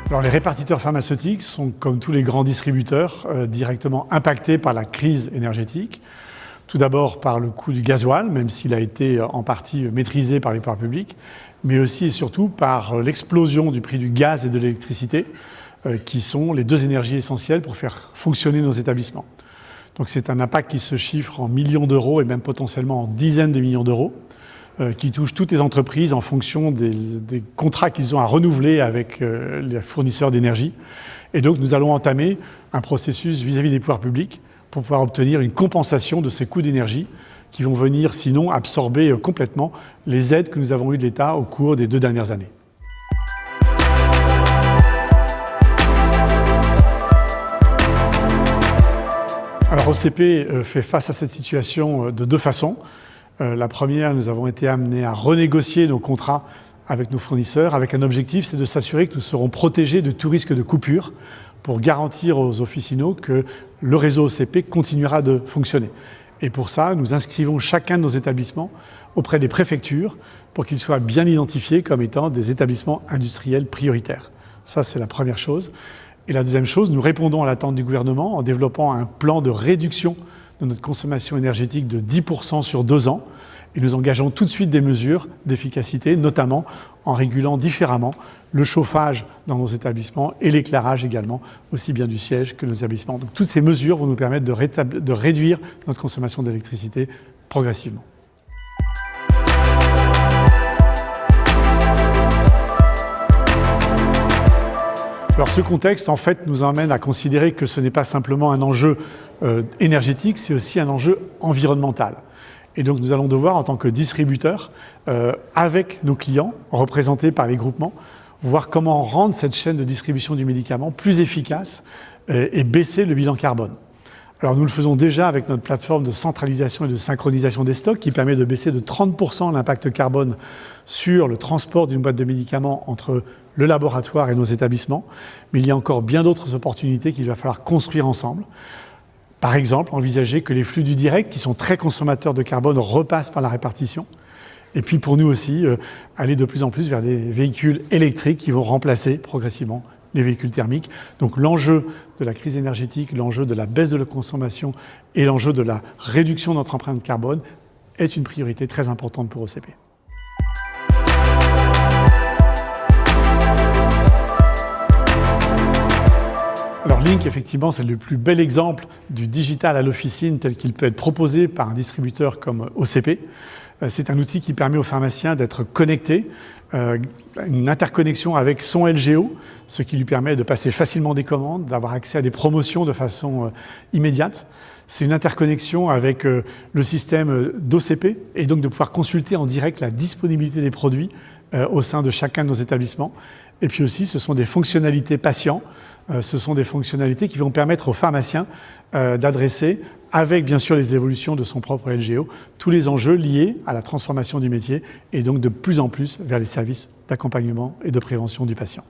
Alors, les répartiteurs pharmaceutiques sont, comme tous les grands distributeurs, directement impactés par la crise énergétique. Tout d'abord par le coût du gasoil, même s'il a été en partie maîtrisé par les pouvoirs publics, mais aussi et surtout par l'explosion du prix du gaz et de l'électricité, qui sont les deux énergies essentielles pour faire fonctionner nos établissements. Donc c'est un impact qui se chiffre en millions d'euros et même potentiellement en dizaines de millions d'euros, qui touche toutes les entreprises en fonction des contrats qu'ils ont à renouveler avec les fournisseurs d'énergie. Et donc nous allons entamer un processus vis-à-vis des pouvoirs publics pour pouvoir obtenir une compensation de ces coûts d'énergie qui vont venir sinon absorber complètement les aides que nous avons eues de l'État au cours des 2 dernières années. Alors OCP fait face à cette situation de 2 façons. La première, nous avons été amenés à renégocier nos contrats avec nos fournisseurs avec un objectif, c'est de s'assurer que nous serons protégés de tout risque de coupure pour garantir aux officinaux que le réseau OCP continuera de fonctionner. Et pour ça, nous inscrivons chacun de nos établissements auprès des préfectures pour qu'ils soient bien identifiés comme étant des établissements industriels prioritaires. Ça, c'est la première chose. Et la deuxième chose, nous répondons à l'attente du gouvernement en développant un plan de réduction de notre consommation énergétique de 10% sur 2 ans. Et nous engageons tout de suite des mesures d'efficacité, notamment en régulant différemment le chauffage dans nos établissements et l'éclairage également, aussi bien du siège que nos établissements. Donc toutes ces mesures vont nous permettre de réduire notre consommation d'électricité progressivement. Alors ce contexte, en fait, nous emmène à considérer que ce n'est pas simplement un enjeu énergétique, c'est aussi un enjeu environnemental. Et donc nous allons devoir, en tant que distributeurs, avec nos clients, représentés par les groupements, voir comment rendre cette chaîne de distribution du médicament plus efficace et baisser le bilan carbone. Alors nous le faisons déjà avec notre plateforme de centralisation et de synchronisation des stocks qui permet de baisser de 30% l'impact carbone sur le transport d'une boîte de médicaments entre le laboratoire et nos établissements. Mais il y a encore bien d'autres opportunités qu'il va falloir construire ensemble. Par exemple, envisager que les flux du direct, qui sont très consommateurs de carbone, repassent par la répartition. Et puis pour nous aussi, aller de plus en plus vers des véhicules électriques qui vont remplacer progressivement les véhicules thermiques. Donc l'enjeu de la crise énergétique, l'enjeu de la baisse de la consommation et l'enjeu de la réduction de notre empreinte carbone est une priorité très importante pour OCP. Alors Link, effectivement, c'est le plus bel exemple du digital à l'officine tel qu'il peut être proposé par un distributeur comme OCP. C'est un outil qui permet aux pharmaciens d'être connectés, une interconnexion avec son LGO, ce qui lui permet de passer facilement des commandes, d'avoir accès à des promotions de façon immédiate. C'est une interconnexion avec le système d'OCP et donc de pouvoir consulter en direct la disponibilité des produits au sein de chacun de nos établissements. Et puis aussi, ce sont des fonctionnalités patients, ce sont des fonctionnalités qui vont permettre aux pharmaciens d'adresser, avec bien sûr les évolutions de son propre LGO, tous les enjeux liés à la transformation du métier et donc de plus en plus vers les services d'accompagnement et de prévention du patient.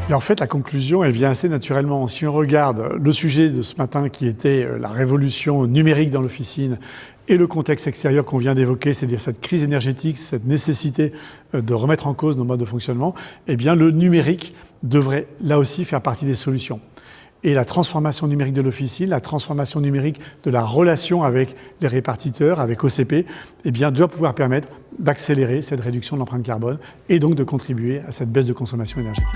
Et en fait, la conclusion, elle vient assez naturellement. Si on regarde le sujet de ce matin qui était la révolution numérique dans l'officine et le contexte extérieur qu'on vient d'évoquer, c'est-à-dire cette crise énergétique, cette nécessité de remettre en cause nos modes de fonctionnement, eh bien le numérique devrait là aussi faire partie des solutions. Et la transformation numérique de l'officine, la transformation numérique de la relation avec les répartiteurs, avec OCP, eh bien doit pouvoir permettre d'accélérer cette réduction de l'empreinte carbone et donc de contribuer à cette baisse de consommation énergétique.